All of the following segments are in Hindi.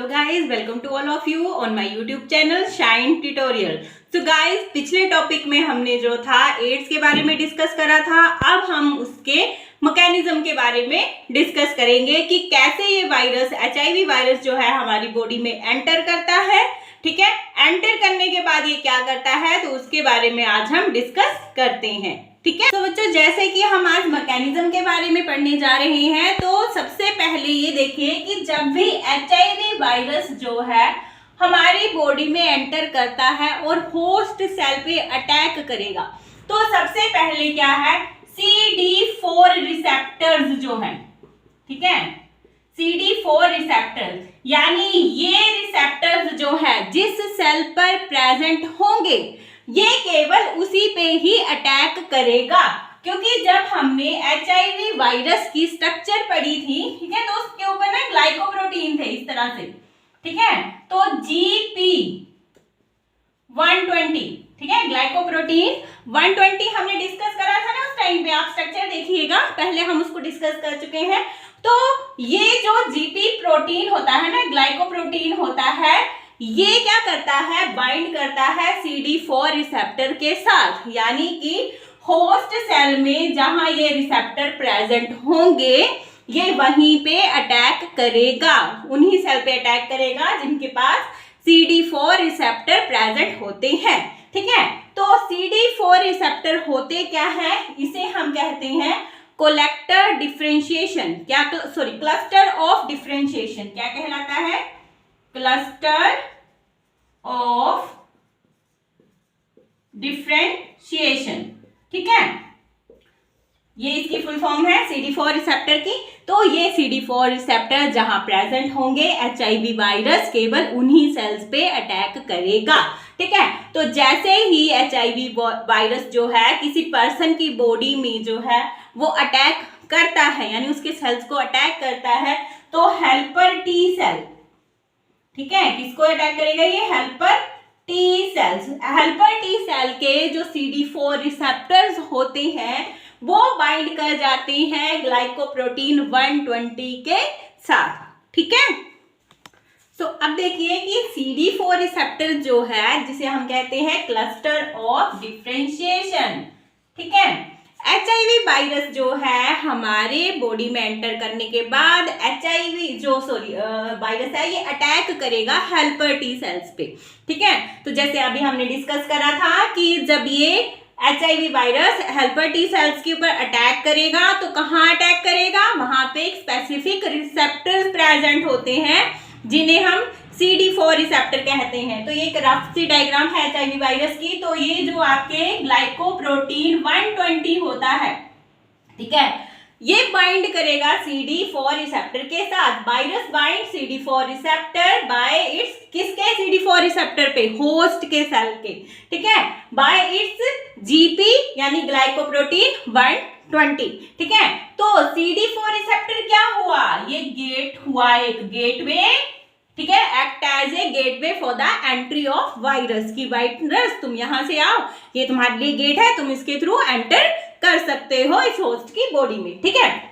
So guys, welcome to all of you on my YouTube channel Shine Tutorial. So guys, पिछले टॉपिक में हमने जो था एड्स के बारे में डिस्कस करा था। अब हम उसके मैकेनिज्म के बारे में डिस्कस करेंगे कि कैसे ये वायरस HIV वायरस जो है हमारी बॉडी में एंटर करता है। ठीक है, एंटर करने के बाद ये क्या करता है तो उसके बारे में आज हम डिस्कस करते हैं। ठीक है, तो बच्चों जैसे कि हम आज मैकेनिज्म के बारे में पढ़ने जा रहे हैं, तो सबसे पहले ये देखिए कि जब भी HIV वायरस जो है हमारी बॉडी में एंटर करता है और होस्ट सेल पे अटैक करेगा, तो सबसे पहले क्या है, CD4 रिसेप्टर्स जो है, ठीक है, CD4 रिसेप्टर्स, यानी ये रिसेप्टर्स जो है जिस सेल पर प्रेजेंट होंगे ये केवल उसी पे ही अटैक करेगा। क्योंकि जब हमने HIV वायरस की स्ट्रक्चर पढ़ी थी, ठीक है, तो उसके ऊपर ना ग्लाइकोप्रोटीन थे इस तरह से, ठीक है, तो GP120, ठीक है, ग्लाइकोप्रोटीन 120 हमने डिस्कस करा था ना उस टाइम पे, आप स्ट्रक्चर देखिएगा, पहले हम उसको डिस्कस कर चुके हैं। तो ये जो GP प्रोटीन होता है ना, ग्लाइकोप्रोटीन होता है, ये क्या करता है, बाइंड करता है CD4 रिसेप्टर के साथ, यानी कि होस्ट सेल में जहां ये रिसेप्टर प्रेजेंट होंगे ये वहीं पे अटैक करेगा, उन्हीं सेल पे अटैक करेगा जिनके पास CD4 रिसेप्टर प्रेजेंट होते हैं। ठीक है, तो CD4 रिसेप्टर होते क्या है, इसे हम कहते हैं कोलेक्टर डिफरेंशिएशन, क्या क्लस्टर ऑफ डिफरेंशिएशन, क्या कहलाता है, क्लस्टर ऑफ डिफरेंशिएशन। ठीक है, ये इसकी फुल फॉर्म है CD4 रिसेप्टर की। तो ये CD4 रिसेप्टर जहां प्रेजेंट होंगे HIV वायरस केवल उन्हीं सेल्स पे अटैक करेगा। ठीक है, तो जैसे ही HIV वायरस जो है किसी पर्सन की बॉडी में जो है वो अटैक करता है, यानी उसके सेल्स को अटैक करता है, तो हेल्पर T सेल, ठीक है, किसको अटैक करेगा, ये helper T cells. Helper T cell के जो CD4 रिसेप्टर्स होते हैं वो बाइंड कर जाते हैं ग्लाइकोप्रोटीन 120 के साथ। ठीक है, तो अब देखिए कि CD4 रिसेप्टर जो है जिसे हम कहते हैं क्लस्टर ऑफ डिफरेंशिएशन, ठीक है, HIV वायरस जो है हमारे बॉडी में एंटर करने के बाद HIV जो वायरस है ये अटैक करेगा हेल्पर T सेल्स पे। ठीक है, तो जैसे अभी हमने डिस्कस करा था कि जब ये HIV virus helper T cells के ऊपर अटैक करेगा तो कहाँ अटैक करेगा, वहां पे एक स्पेसिफिक रिसेप्टर्स प्रेजेंट होते हैं जिन्हें हम CD4 रिसेप्टर कहते हैं। तो ये एक रफ सी डायग्राम है HIV वायरस की। तो ये जो आपके ग्लाइकोप्रोटीन 120 होता है, ठीक है, ये बाइंड करेगा CD4 रिसेप्टर के साथ। Virus bind CD4 receptor bye it's, किसके, CD4 रिसेप्टर पे, होस्ट के सेल के, ठीक है, बाय इट्स GP यानी ग्लाइकोप्रोटीन 120। ठीक है, तो CD4 रिसेप्टर क्या हुआ, ये गेट हुआ, एक गेटवे, ठीक है, act as a gateway for the entry of virus, की वायरस तुम यहां से आओ, ये तुम्हारे लिए गेट है, तुम इसके थ्रू एंटर कर सकते हो इस होस्ट की बॉडी में। ठीक है,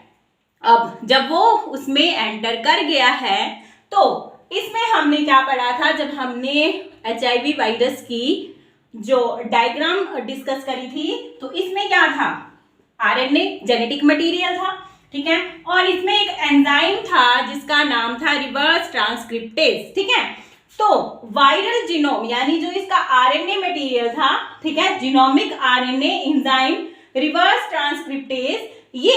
अब जब वो उसमें एंटर कर गया है तो इसमें हमने क्या पढ़ा था, जब हमने HIV वायरस की जो डायग्राम डिस्कस करी थी, तो इसमें क्या था, RNA जेनेटिक मटेरियल था, ठीक है, और इसमें एक एंजाइम था जिसका नाम था रिवर्स ट्रांसक्रिप्टेज। ठीक है, तो वायरल जीनोम यानी जो इसका RNA मटेरियल था, ठीक है, genomic RNA enzyme reverse transcriptase, ये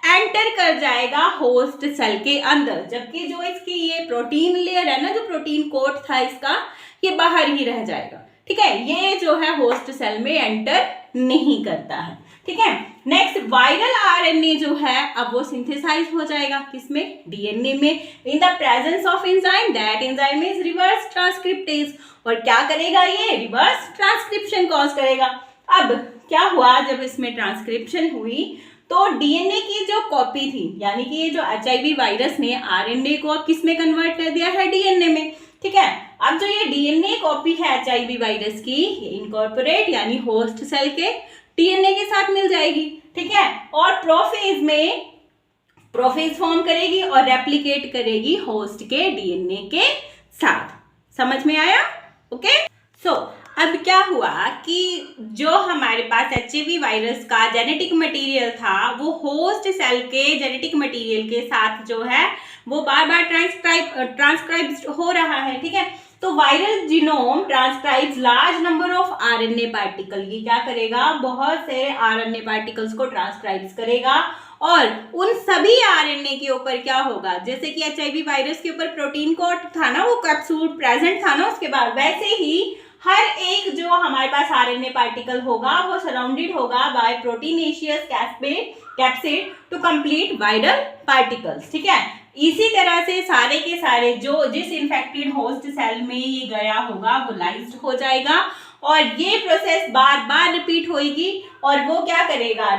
एंटर कर जाएगा होस्ट सेल के अंदर, जबकि जो इसकी ये प्रोटीन लेयर है ना, जो प्रोटीन कोट था इसका, ये बाहर ही रह जाएगा। ठीक है, ये जो है होस्ट सेल में एंटर नहीं करता है। ठीक है, नेक्स्ट वायरल RNA जो है अब वो सिंथेसाइज हो जाएगा किसमें, DNA में, in the presence of enzyme, that enzyme is reverse transcriptase, और क्या करेगा, ये रिवर्स ट्रांसक्रिप्शन कॉज करेगा। अब क्या हुआ, जब इसमें ट्रांसक्रिप्शन हुई तो DNA की जो कॉपी थी, यानी कि ये जो HIV वायरस ने RNA को अब किस में कन्वर्ट कर दिया है, DNA में। ठीक है, अब जो ये DNA कॉपी है HIV वायरस की, ये इनकॉर्पोरेट यानी होस्ट सेल के DNA के साथ मिल जाएगी। ठीक है, और प्रोफेज में प्रोफेज फॉर्म करेगी और रेप्लिकेट करेगी होस्ट के डीएनए के साथ। समझ में आया? ओके। सो अब क्या हुआ कि जो हमारे पास एचआईवी वायरस का जेनेटिक मटेरियल था वो होस्ट सेल के जेनेटिक मटेरियल के साथ जो है वो बार बार ट्रांसक्राइब हो रहा है, ठीक है। तो viral genome transcribes large number of RNA particle. ये क्या करेगा? बहुत से आरएनए पार्टिकल्स को ट्रांसक्राइब्स करेगा और उन सभी आरएनए के ऊपर क्या होगा, जैसे कि एचआईवी वायरस के ऊपर प्रोटीन कोड था ना, वो कैप्सूल प्रेजेंट था ना उसके बाद, वैसे ही हर एक जो हमारे पास आरएनए पार्टिकल होगा वो सराउंडेड होगा by proteinaceous capsid to complete viral particles, ठीक है। इसी तरह से सारे के सारे जो जिस इन्फेक्टेड होस्ट सेल में ये गया होगा वो लाइज्ड हो जाएगा और ये प्रोसेस बार बार रिपीट होगी और वो क्या करेगा?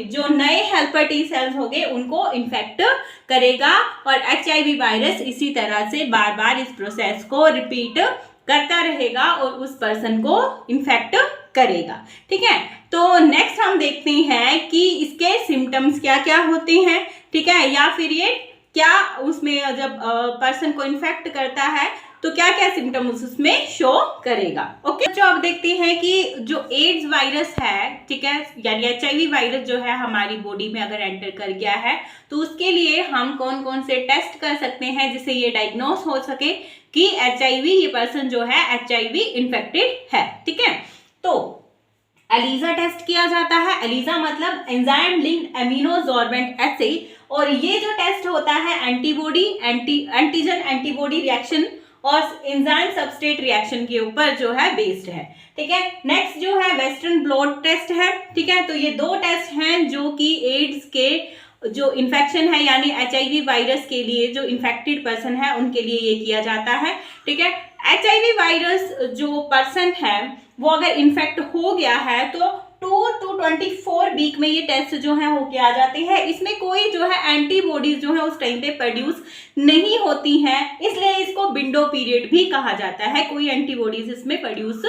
जो नए हेल्पर टी सेल्स होंगे उनको इन्फेक्ट करेगा और एचआईवी वायरस इसी तरह से बार बार इस प्रोसेस को रिपीट करता रहेगा और उस पर्सन को इन्फेक्ट करेगा, ठीक है। तो नेक्स्ट हम देखते हैं कि इसके सिम्टम्स क्या क्या होते हैं, ठीक है, या फिर ये क्या उसमें जब पर्सन को इन्फेक्ट करता है तो क्या क्या सिम्टम्स उसमें शो करेगा। ओके, जो अब देखते हैं कि जो एड्स वायरस है, ठीक है, यानी एचआईवी वायरस जो है हमारी बॉडी में अगर एंटर कर गया है तो उसके लिए हम कौन कौन से टेस्ट कर सकते हैं जिससे ये डायग्नोस हो सके कि एचआईवी, ये पर्सन जो है एचआईवी इन्फेक्टेड है, ठीक है। तो एलिजा टेस्ट किया जाता है। एलिजा मतलब एंजाइम लिंक्ड एमिनोसॉर्बेंट एसे, और ये जो टेस्ट होता है एंटीजन एंटीबॉडी रिएक्शन और एंजाइम सबस्ट्रेट रिएक्शन के ऊपर जो है बेस्ड है, ठीक है। नेक्स्ट जो है वेस्टर्न ब्लॉट टेस्ट है, ठीक है। तो ये दो टेस्ट हैं जो कि एड्स के जो इन्फेक्शन है यानी एचआईवी वायरस के लिए जो इन्फेक्टेड पर्सन है उनके लिए ये किया जाता है, ठीक है। एचआईवी वायरस जो पर्सन है वो अगर इन्फेक्ट हो गया है तो 2 to 24 वीक में ये टेस्ट जो है हो के आ जाते हैं। इसमें कोई जो है एंटीबॉडीज जो है उस टाइम पे प्रोड्यूस नहीं होती हैं, इसलिए इसको विंडो पीरियड भी कहा जाता है। कोई एंटीबॉडीज इसमें प्रोड्यूस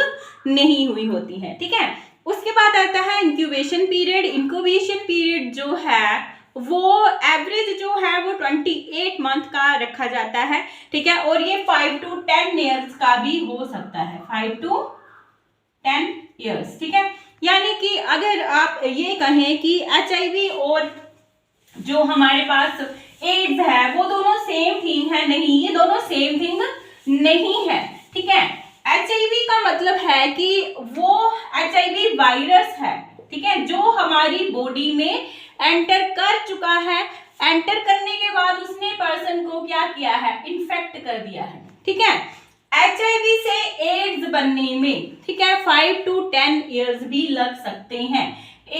नहीं हुई होती है, ठीक है। उसके बाद आता है इंक्यूबेशन पीरियड। इंक्यूबेशन पीरियड जो है वो एवरेज जो है वो 28 मंथ का रखा जाता है, ठीक है। और ये 5 to 10 ईयर्स का भी हो सकता है, 5 to 10 ईयर्स, ठीक है। यानी कि अगर आप ये कहें कि एचआईवी और जो हमारे पास एड्स है वो दोनों सेम थिंग है, नहीं, ये दोनों सेम थिंग नहीं है, ठीक है। एचआईवी का मतलब है कि वो एचआईवी वायरस है, ठीक है, जो हमारी बॉडी में एंटर कर चुका है। एंटर करने के बाद उसने पर्सन को क्या किया है? इन्फेक्ट कर दिया है, ठीक है। एचआईवी से एड्स बनने में, ठीक है, 5 to 10 ईयर्स भी लग सकते हैं।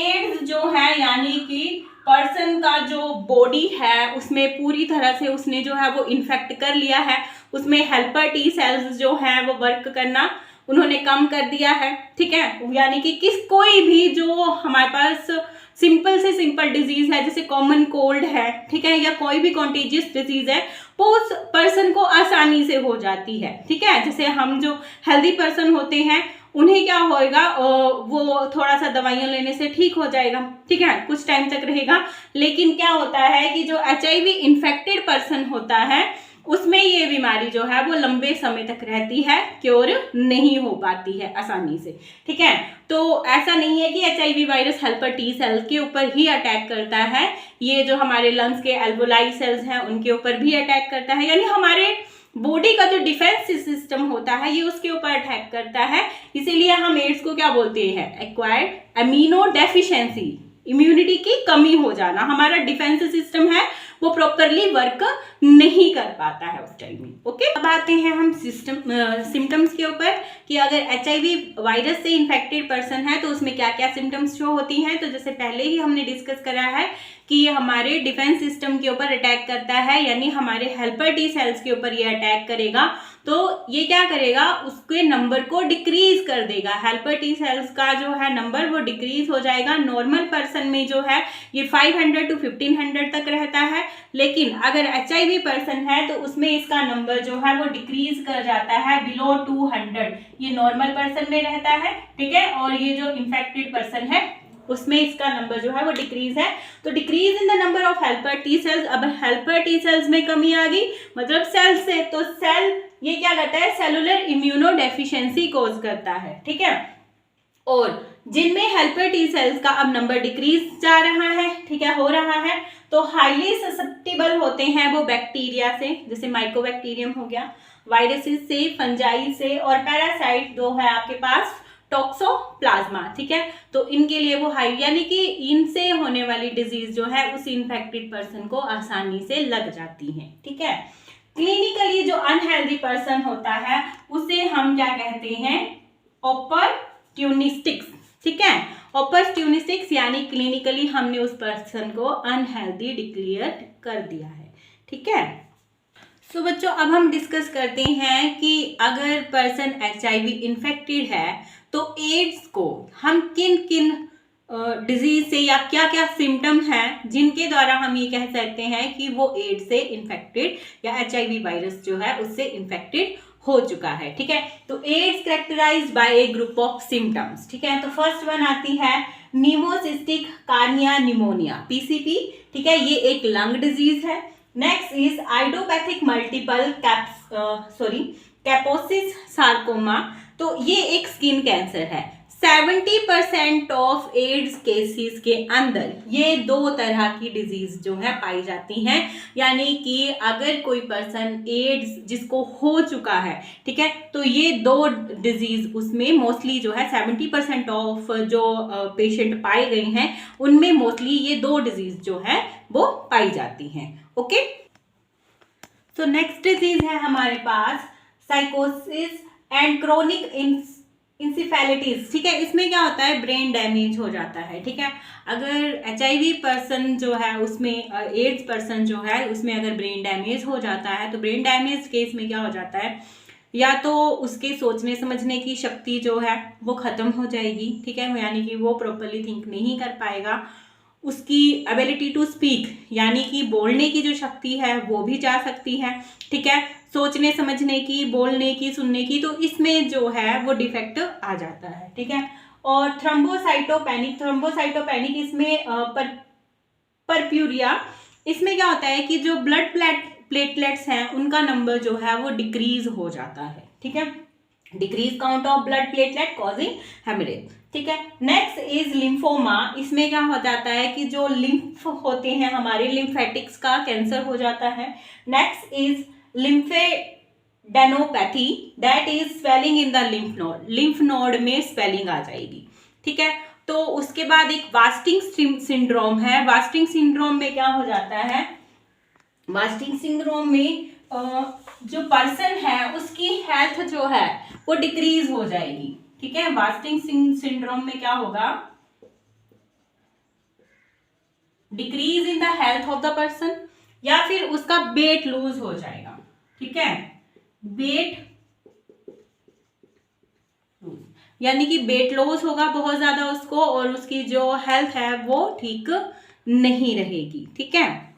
एड्स जो है यानी कि पर्सन का जो बॉडी है उसमें पूरी तरह से उसने जो है वो इन्फेक्ट कर लिया है, उसमें हेल्पर टी सेल्स जो है वो वर्क करना उन्होंने कम कर दिया है, ठीक है। यानी कि कोई भी जो हमारे पास सिंपल से सिंपल डिजीज है जैसे कॉमन कोल्ड है, ठीक है, या कोई भी कॉन्टेजियस डिजीज है वो उस पर्सन को आसानी से हो जाती है, ठीक है। जैसे हम जो हेल्दी पर्सन होते हैं उन्हें क्या होएगा, वो थोड़ा सा दवाइयाँ लेने से ठीक हो जाएगा, ठीक है, कुछ टाइम तक रहेगा। लेकिन क्या होता है कि जो एचआईवी इन्फेक्टेड पर्सन होता है उसमें ये बीमारी जो है वो लंबे समय तक रहती है, क्योर नहीं हो पाती है आसानी से, ठीक है। तो ऐसा नहीं है कि HIV virus helper T cell के ऊपर ही अटैक करता है, ये जो हमारे लंग्स के एल्वोलाई सेल्स हैं उनके ऊपर भी अटैक करता है, यानी हमारे बॉडी का जो डिफेंस सिस्टम होता है ये उसके ऊपर अटैक करता है। इसीलिए हम एड्स को क्या बोलते हैं? एक्वायर्ड एमिनो डेफिशिएंसी, इम्यूनिटी की कमी हो जाना। हमारा डिफेंस सिस्टम है वो प्रॉपरली वर्क नहीं कर पाता है उस टाइम में, ओके। अब आते हैं हम सिम्टम्स के ऊपर कि अगर एचआईवी वायरस से इन्फेक्टेड पर्सन है तो उसमें क्या क्या सिम्टम्स शो होती हैं। तो जैसे पहले ही हमने डिस्कस करा है कि ये हमारे डिफेंस सिस्टम के ऊपर अटैक करता है, यानी हमारे हेल्पर टी सेल्स के ऊपर ये अटैक करेगा। तो ये क्या करेगा? उसके नंबर को डिक्रीज कर देगा। हेल्पर टी सेल्स का जो है नंबर वो डिक्रीज हो जाएगा। नॉर्मल पर्सन में जो है ये 500 to 1500 तक रहता है, लेकिन अगर एचआईवी पर्सन है तो उसमें इसका नंबर जो है वो डिक्रीज कर जाता है बिलो 200। ये नॉर्मल पर्सन में रहता है, ठीक है, और ये जो इन्फेक्टेड पर्सन है उसमें इसका नंबर जो है वो डिक्रीज है। तो decrease in the number of helper T cells, अब हेल्पर टी सेल्स में कमी आ गई मतलब सेल से, तो सेल ये क्या करता है, सेलुलर इम्यूनो डेफिशिएंसी कॉज करता है, ठीक है। और जिनमें हेल्पर टी सेल्स का अब नंबर डिक्रीज जा रहा है, ठीक है, हो रहा है, तो हाईली ससेप्टेबल होते हैं वो बैक्टीरिया से, जैसे माइकोबैक्टीरियम हो गया, वायरसेस से, फंजाई से, और पैरासाइट जो है आपके पास टॉक्सोप्लाज्मा, ठीक है। तो इनके लिए वो हाई, यानी कि इनसे होने वाली डिजीज जो है उस इन्फेक्टेड पर्सन को आसानी से लग जाती है, ठीक है। क्लिनिकली जो अनहेल्दी पर्सन होता है उसे हम क्या कहते हैं, ऑपर्ट्यूनिस्टिक्स, ठीक है। ऑपर्ट्यूनिस्टिक्स यानी क्लिनिकली हमने उस पर्सन को अनहेल्दी डिक्लेयर कर दिया है, ठीक है। सो बच्चों अब हम डिस्कस करते हैं कि अगर पर्सन HIV इन्फेक्टेड है तो एड्स को हम किन किन डिजीज से या क्या क्या सिम्टम हैं जिनके द्वारा हम ये कह सकते हैं कि वो एड्स से इन्फेक्टेड या HIV वायरस जो है उससे इन्फेक्टेड हो चुका है, ठीक है। तो AIDS characterized by a group of symptoms, ठीक है। तो फर्स्ट वन आती है न्यूमोसिस्टिक कार्निया निमोनिया, PCP, ठीक है, ये एक लंग डिजीज है। Next is idiopathic multiple कैपोसिस sarcoma, तो ये एक स्किन कैंसर है। 70% ऑफ एड्स केसेस के अंदर ये दो तरह की डिजीज जो है पाई जाती हैं, यानी कि अगर कोई पर्सन एड्स जिसको हो चुका है, ठीक है, तो ये दो डिजीज उसमें मोस्टली जो है 70% ऑफ जो पेशेंट पाए गए हैं उनमें मोस्टली ये दो डिजीज जो है वो पाई जाती हैं, ओके। तो नेक्स्ट डिजीज है हमारे पास साइकोसिस एंड क्रोनिक इंसेफेलाइटिस, ठीक है। इसमें क्या होता है, ब्रेन डैमेज हो जाता है, ठीक है। अगर HIV पर्सन जो है उसमें एड्स पर्सन जो है उसमें अगर ब्रेन डैमेज हो जाता है तो ब्रेन डैमेज केस में क्या हो जाता है, या तो उसके सोचने समझने की शक्ति जो है वो खत्म हो जाएगी, ठीक है, यानी कि वो प्रॉपरली थिंक नहीं कर पाएगा, उसकी एबिलिटी टू स्पीक यानी कि बोलने की जो शक्ति है वो भी जा सकती है, ठीक है, सोचने समझने की, बोलने की, सुनने की, तो इसमें जो है वो डिफेक्ट आ जाता है, ठीक है। और थ्रोम्बोसाइटोपेनिक इसमें परप्यूरिया, इसमें क्या होता है कि जो ब्लड प्लेटलेट्स हैं उनका नंबर जो है वो डिक्रीज हो जाता है, ठीक है, decrease count of blood platelet causing haemorrhage, ठीक है। नेक्स्ट इज लिम्फोमा, इसमें क्या हो जाता है कि जो लिम्फ होते हैं हमारे लिम्फेटिक्स का कैंसर हो जाता है। Next is lymphadenopathy, that is swelling in the lymph node में स्वेलिंग आ जाएगी, ठीक है। तो उसके बाद एक वास्टिंग सिंड्रोम है, वास्टिंग सिंड्रोम में क्या हो जाता है, वास्टिंग सिंड्रोम में जो पर्सन है उसकी हेल्थ जो है वो डिक्रीज हो जाएगी, ठीक है। वास्टिंग सिंड्रोम में क्या होगा, decrease in the health of the person, या फिर उसका वेट लूज हो जाएगा, ठीक है, वेट लूज यानी कि वेट लॉस होगा बहुत ज्यादा उसको और उसकी जो हेल्थ है वो ठीक नहीं रहेगी, ठीक है।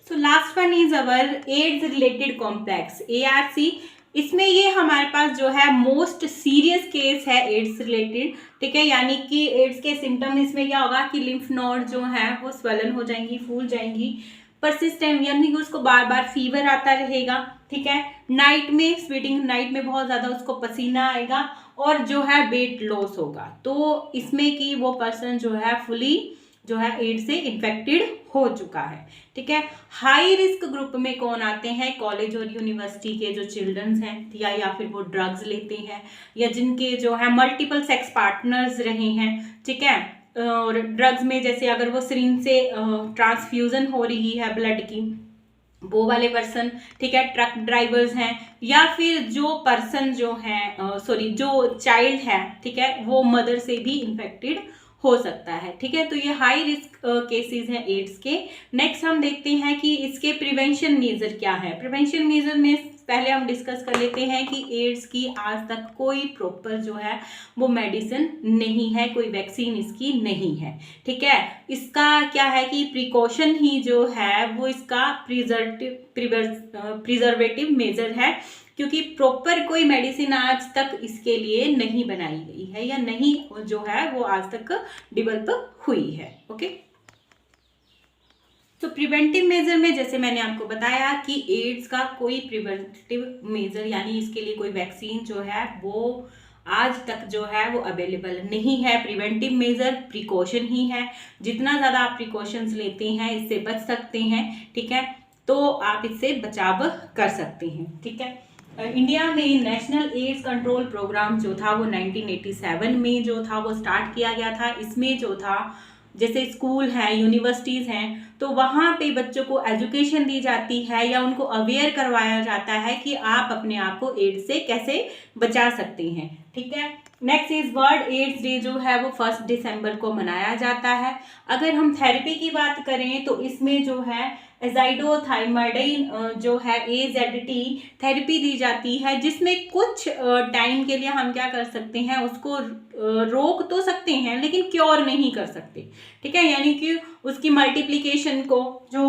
So last one is our AIDS related complex, ARC, इसमें ये हमारे पास जो है मोस्ट सीरियस केस है एड्स रिलेटेड, ठीक है, यानी कि एड्स के सिम्टम इसमें क्या होगा कि लिम्फ नोड जो है वो स्वेलन हो जाएंगी, फूल जाएंगी, परसिस्टेंट यानी कि उसको बार बार फीवर आता रहेगा, ठीक है, नाइट में स्वेटिंग, नाइट में बहुत ज़्यादा उसको पसीना आएगा और जो है वेट लॉस होगा। तो इसमें कि वो पर्सन जो है फुली जो है एड्स से इन्फेक्टेड हो चुका है, ठीक है। हाई रिस्क ग्रुप में कौन आते हैं, कॉलेज और यूनिवर्सिटी के जो चिल्ड्रंस हैं या फिर वो ड्रग्स लेते हैं या जिनके जो है मल्टीपल सेक्स पार्टनर्स रहे हैं, ठीक है, और ड्रग्स में जैसे अगर वो सिरिंज से ट्रांसफ्यूजन हो रही है ब्लड की, वो वाले पर्सन, ठीक है, ट्रक ड्राइवर्स हैं, या फिर जो पर्सन जो है जो चाइल्ड है, ठीक है, वो मदर से भी इन्फेक्टेड हो सकता है, ठीक है। तो ये हाई रिस्क केसेस हैं एड्स के। नेक्स्ट हम देखते हैं कि इसके प्रिवेंशन मेजर क्या है। प्रिवेंशन मेजर में पहले हम डिस्कस कर लेते हैं कि एड्स की आज तक कोई प्रॉपर जो है वो मेडिसिन नहीं है, कोई वैक्सीन इसकी नहीं है, ठीक है। इसका क्या है कि प्रिकॉशन ही जो है वो इसका प्रिजर्वेटिव मेजर है, क्योंकि प्रॉपर कोई मेडिसिन आज तक इसके लिए नहीं बनाई गई है या नहीं जो है वो आज तक डेवलप हुई है। ओके, तो प्रिवेंटिव मेजर में जैसे मैंने आपको बताया कि एड्स का कोई प्रिवेंटिव मेजर यानी इसके लिए कोई वैक्सीन जो है वो आज तक जो है वो अवेलेबल नहीं है। प्रिवेंटिव मेजर प्रिकॉशन ही है, जितना ज़्यादा आप प्रिकॉशंस लेते हैं इससे बच सकते हैं, ठीक है, तो आप इससे बचाव कर सकते हैं, ठीक है। इंडिया में नेशनल एड्स कंट्रोल प्रोग्राम जो था वो 1987 में जो था वो स्टार्ट किया गया था। इसमें जो था जैसे स्कूल हैं, यूनिवर्सिटीज़ हैं, तो वहाँ पे बच्चों को एजुकेशन दी जाती है या उनको अवेयर करवाया जाता है कि आप अपने आप को एड्स से कैसे बचा सकते हैं, ठीक है। Next is world AIDS day जो है वो 1 दिसंबर को मनाया जाता है। अगर हम थेरेपी की बात करें तो इसमें जो है एजाइडोथाइमाइडिन जो है AZT थेरेपी दी जाती है, जिसमें कुछ टाइम के लिए हम क्या कर सकते हैं, उसको रोक तो सकते हैं लेकिन क्योर नहीं कर सकते, ठीक है। यानी कि उसकी मल्टीप्लिकेशन को जो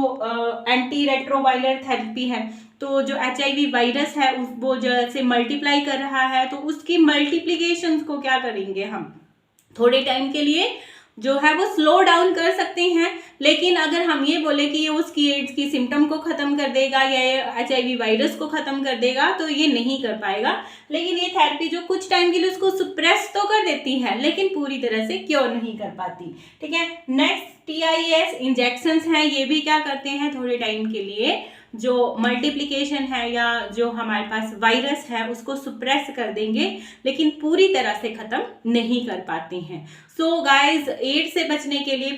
एंटी रेट्रोवायरल थेरेपी है, तो जो HIV वायरस है उस वो जैसे मल्टीप्लाई कर रहा है तो उसकी मल्टीप्लिकेशन को क्या करेंगे हम थोड़े टाइम के लिए जो है वो स्लो डाउन कर सकते हैं। लेकिन अगर हम ये बोले कि ये उसकी एड्स की सिम्टम को ख़त्म कर देगा या HIV वायरस को ख़त्म कर देगा तो ये नहीं कर पाएगा। लेकिन ये थेरेपी जो कुछ टाइम के लिए उसको सुप्रेस तो कर देती है लेकिन पूरी तरह से क्योर नहीं कर पाती, ठीक है। नेक्स्ट TIS इंजेक्शंस हैं, ये भी क्या करते हैं थोड़े टाइम के लिए जो मल्टीप्लिकेशन है या जो हमारे पास वायरस है उसको सुप्रेस कर देंगे लेकिन पूरी तरह से ख़त्म नहीं कर पाते हैं। सो गाइज, एड्स से बचने के लिए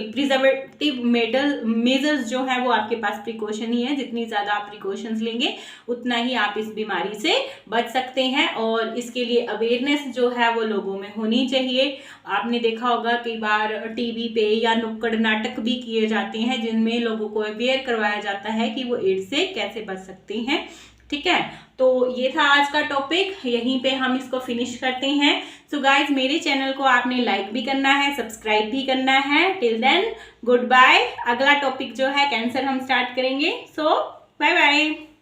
प्रिजर्वेटिव मेजर्स जो है वो आपके पास प्रिकॉशन ही है। जितनी ज़्यादा आप प्रिकॉशंस लेंगे उतना ही आप इस बीमारी से बच सकते हैं और इसके लिए अवेयरनेस जो है वो लोगों में होनी चाहिए। आपने देखा होगा कई बार TV पे या नुक्कड़ नाटक भी किए जाते हैं जिनमें लोगों को अवेयर करवाया जाता है कि वो एड्स से कैसे बच सकते हैं, ठीक है। तो ये था आज का टॉपिक, यहीं पे हम इसको फिनिश करते हैं। सो गाइज, मेरे चैनल को आपने लाइक भी करना है, सब्सक्राइब भी करना है। Till then good bye. अगला टॉपिक जो है कैंसर हम स्टार्ट करेंगे। So bye bye.